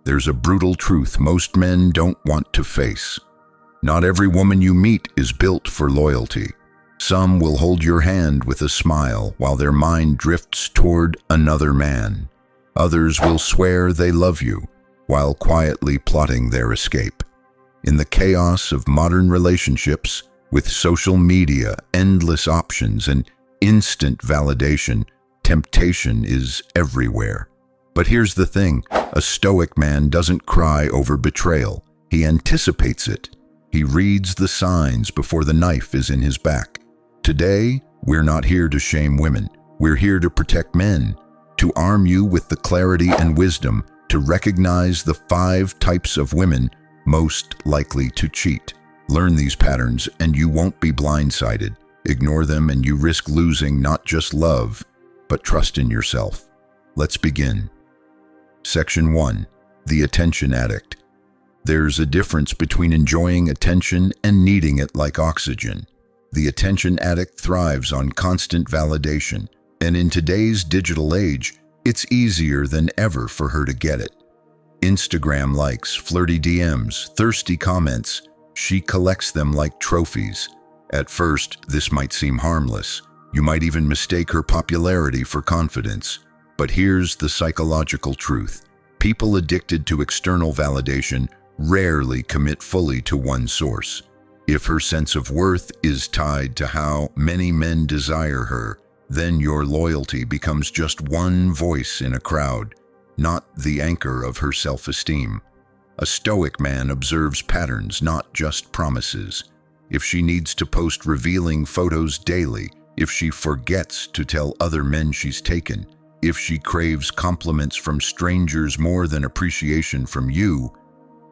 there's a brutal truth most men don't want to face. Not every woman you meet is built for loyalty. Some will hold your hand with a smile while their mind drifts toward another man. Others will swear they love you while quietly plotting their escape. In the chaos of modern relationships, with social media, endless options, and instant validation, temptation is everywhere. But here's the thing, a Stoic man doesn't cry over betrayal. He anticipates it. He reads the signs before the knife is in his back. Today, we're not here to shame women. We're here to protect men, to arm you with the clarity and wisdom to recognize the 5 types of women most likely to cheat. Learn these patterns and you won't be blindsided. Ignore them and you risk losing not just love, but trust in yourself. Let's begin. Section 1. The attention addict. There's a difference between enjoying attention and needing it like oxygen. The attention addict thrives on constant validation, and in today's digital age, it's easier than ever for her to get it. Instagram likes, flirty DMs, thirsty comments. She collects them like trophies. At first, this might seem harmless. You might even mistake her popularity for confidence. But here's the psychological truth. People addicted to external validation rarely commit fully to one source. If her sense of worth is tied to how many men desire her, then your loyalty becomes just one voice in a crowd, not the anchor of her self-esteem. A Stoic man observes patterns, not just promises. If she needs to post revealing photos daily, if she forgets to tell other men she's taken, if she craves compliments from strangers more than appreciation from you,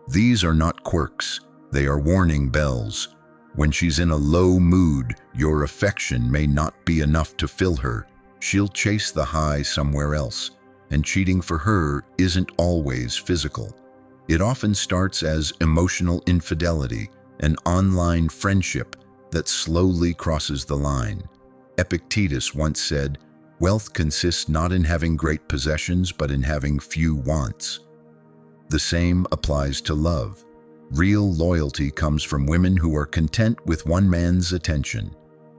these are not quirks, they are warning bells. When she's in a low mood, your affection may not be enough to fill her. She'll chase the high somewhere else, and cheating for her isn't always physical. It often starts as emotional infidelity, an online friendship that slowly crosses the line. Epictetus once said, "Wealth consists not in having great possessions, but in having few wants." The same applies to love. Real loyalty comes from women who are content with one man's attention.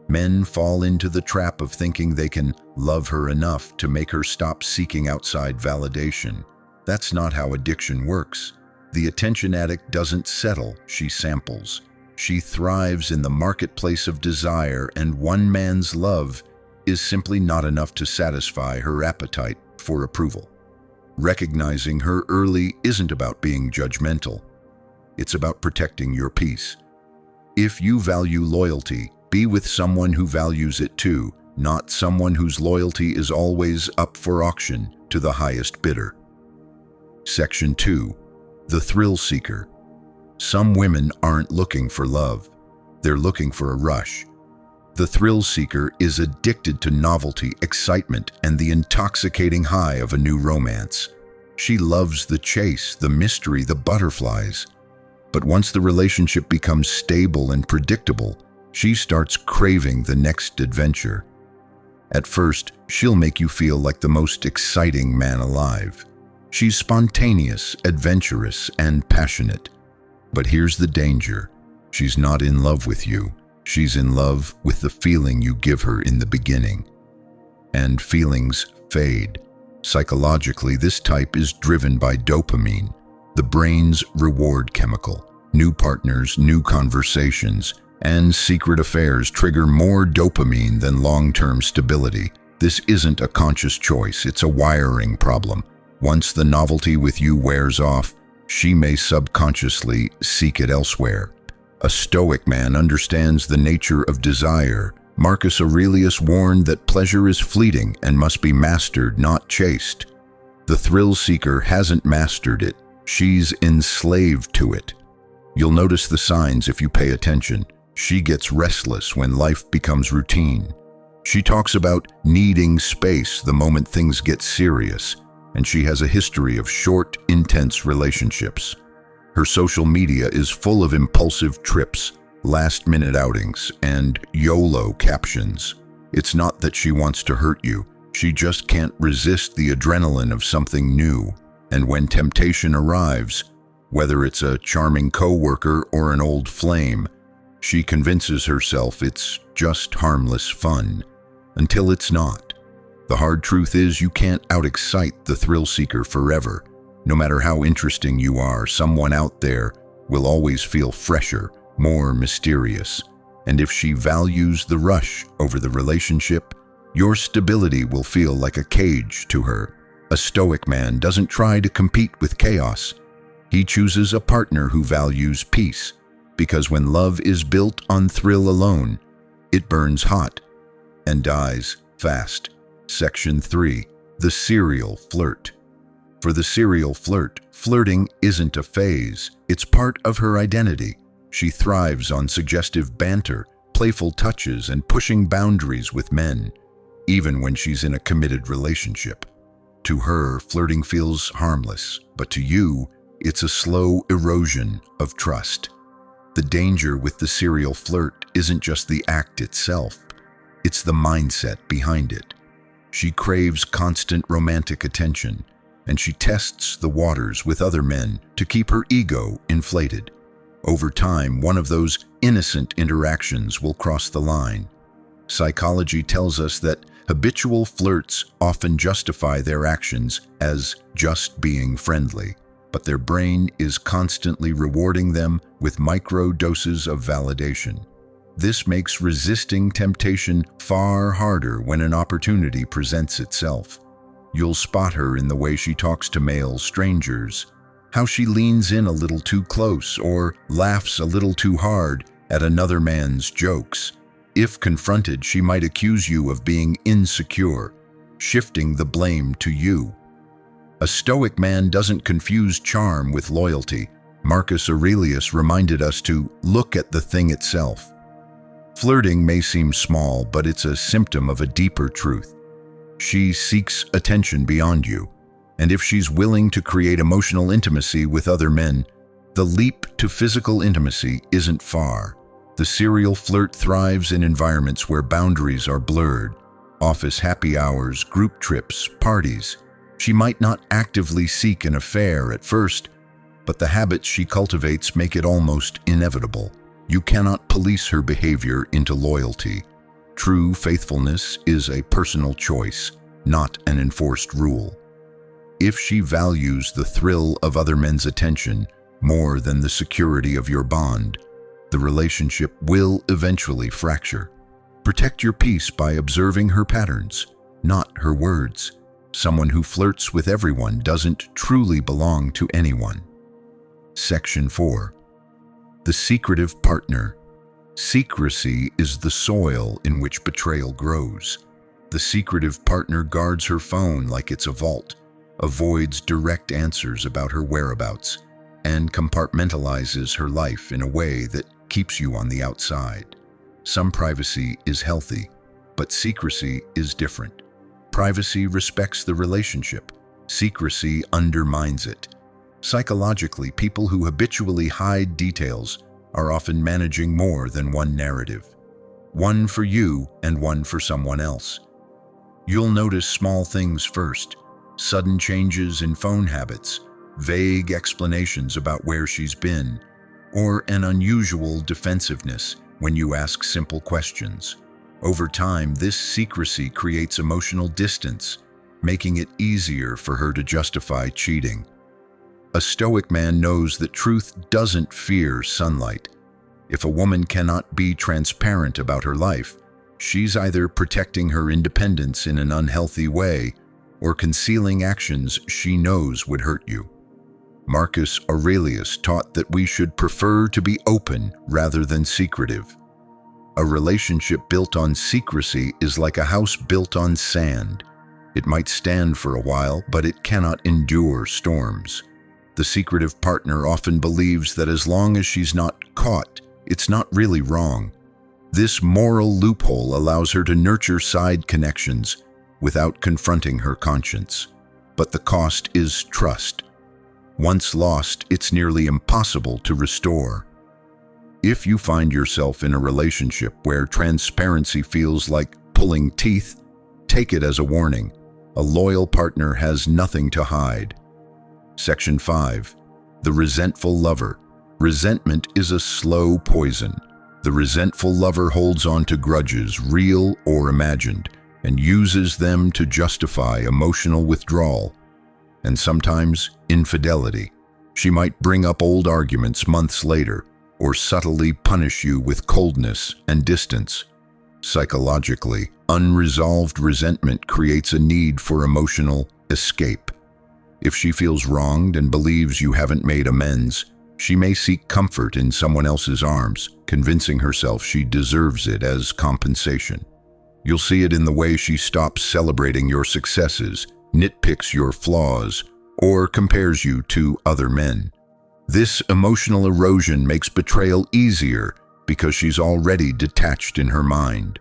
Men fall into the trap of thinking they can love her enough to make her stop seeking outside validation. That's not how addiction works. The attention addict doesn't settle, she samples. She thrives in the marketplace of desire, and one man's love is simply not enough to satisfy her appetite for approval. Recognizing her early isn't about being judgmental. It's about protecting your peace. If you value loyalty, be with someone who values it too, not someone whose loyalty is always up for auction to the highest bidder. Section 2. The thrill seeker. Some women aren't looking for love. They're looking for a rush. The thrill seeker is addicted to novelty, excitement, and the intoxicating high of a new romance. She loves the chase, the mystery, the butterflies. But once the relationship becomes stable and predictable, she starts craving the next adventure. At first, she'll make you feel like the most exciting man alive. She's spontaneous, adventurous, and passionate. But here's the danger. She's not in love with you. She's in love with the feeling you give her in the beginning. And feelings fade. Psychologically, this type is driven by dopamine, the brain's reward chemical. New partners, new conversations, and secret affairs trigger more dopamine than long-term stability. This isn't a conscious choice, it's a wiring problem. Once the novelty with you wears off, she may subconsciously seek it elsewhere. A Stoic man understands the nature of desire. Marcus Aurelius warned that pleasure is fleeting and must be mastered, not chased. The thrill seeker hasn't mastered it. She's enslaved to it. You'll notice the signs if you pay attention. She gets restless when life becomes routine. She talks about needing space the moment things get serious, and she has a history of short, intense relationships. Her social media is full of impulsive trips, last-minute outings, and YOLO captions. It's not that she wants to hurt you. She just can't resist the adrenaline of something new. And when temptation arrives, whether it's a charming coworker or an old flame, she convinces herself it's just harmless fun, until it's not. The hard truth is you can't out-excite the thrill-seeker forever. No matter how interesting you are, someone out there will always feel fresher, more mysterious. And if she values the rush over the relationship, your stability will feel like a cage to her. A Stoic man doesn't try to compete with chaos. He chooses a partner who values peace, because when love is built on thrill alone, it burns hot and dies fast. Section 3. The serial flirt. For the serial flirt, flirting isn't a phase, it's part of her identity. She thrives on suggestive banter, playful touches, and pushing boundaries with men, even when she's in a committed relationship. To her, flirting feels harmless, but to you, it's a slow erosion of trust. The danger with the serial flirt isn't just the act itself, it's the mindset behind it. She craves constant romantic attention, and she tests the waters with other men to keep her ego inflated. Over time, one of those innocent interactions will cross the line. Psychology tells us that habitual flirts often justify their actions as just being friendly, but their brain is constantly rewarding them with micro doses of validation. This makes resisting temptation far harder when an opportunity presents itself. You'll spot her in the way she talks to male strangers, how she leans in a little too close or laughs a little too hard at another man's jokes. If confronted, she might accuse you of being insecure, shifting the blame to you. A Stoic man doesn't confuse charm with loyalty. Marcus Aurelius reminded us to look at the thing itself. Flirting may seem small, but it's a symptom of a deeper truth. She seeks attention beyond you, and if she's willing to create emotional intimacy with other men, the leap to physical intimacy isn't far. The serial flirt thrives in environments where boundaries are blurred. Office happy hours, group trips, parties. She might not actively seek an affair at first, but the habits she cultivates make it almost inevitable. You cannot police her behavior into loyalty. True faithfulness is a personal choice, not an enforced rule. If she values the thrill of other men's attention more than the security of your bond, the relationship will eventually fracture. Protect your peace by observing her patterns, not her words. Someone who flirts with everyone doesn't truly belong to anyone. Section 4. The secretive partner. Secrecy is the soil in which betrayal grows. The secretive partner guards her phone like it's a vault, avoids direct answers about her whereabouts, and compartmentalizes her life in a way that keeps you on the outside. Some privacy is healthy, but secrecy is different. Privacy respects the relationship. Secrecy undermines it. Psychologically, people who habitually hide details are often managing more than one narrative. One for you and one for someone else. You'll notice small things first. Sudden changes in phone habits, vague explanations about where she's been, or an unusual defensiveness when you ask simple questions. Over time, this secrecy creates emotional distance, making it easier for her to justify cheating. A Stoic man knows that truth doesn't fear sunlight. If a woman cannot be transparent about her life, she's either protecting her independence in an unhealthy way or concealing actions she knows would hurt you. Marcus Aurelius taught that we should prefer to be open rather than secretive. A relationship built on secrecy is like a house built on sand. It might stand for a while, but it cannot endure storms. The secretive partner often believes that as long as she's not caught, it's not really wrong. This moral loophole allows her to nurture side connections without confronting her conscience. But the cost is trust. Once lost, it's nearly impossible to restore. If you find yourself in a relationship where transparency feels like pulling teeth, take it as a warning. A loyal partner has nothing to hide. Section 5. The resentful lover. Resentment is a slow poison. The resentful lover holds on to grudges, real or imagined, and uses them to justify emotional withdrawal, and sometimes infidelity. She might bring up old arguments months later, or subtly punish you with coldness and distance. Psychologically, unresolved resentment creates a need for emotional escape. If she feels wronged and believes you haven't made amends, she may seek comfort in someone else's arms, convincing herself she deserves it as compensation. You'll see it in the way she stops celebrating your successes, nitpicks your flaws, or compares you to other men. This emotional erosion makes betrayal easier because she's already detached in her mind.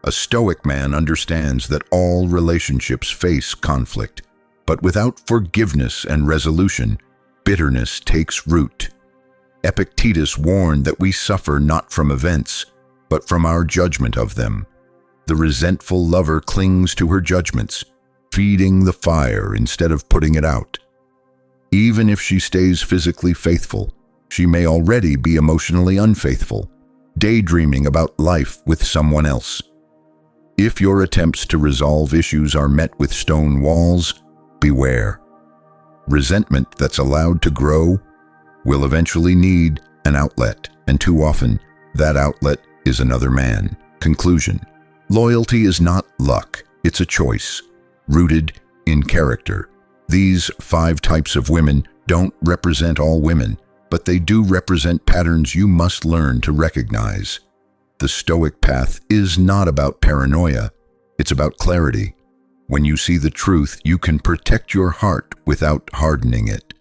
A Stoic man understands that all relationships face conflict, but without forgiveness and resolution, bitterness takes root. Epictetus warned that we suffer not from events, but from our judgment of them. The resentful lover clings to her judgments, feeding the fire instead of putting it out. Even if she stays physically faithful, she may already be emotionally unfaithful, daydreaming about life with someone else. If your attempts to resolve issues are met with stone walls, beware. Resentment that's allowed to grow will eventually need an outlet, and too often, that outlet is another man. Conclusion. Loyalty is not luck, it's a choice, rooted in character. These 5 types of women don't represent all women, but they do represent patterns you must learn to recognize. The Stoic path is not about paranoia, it's about clarity. When you see the truth, you can protect your heart without hardening it.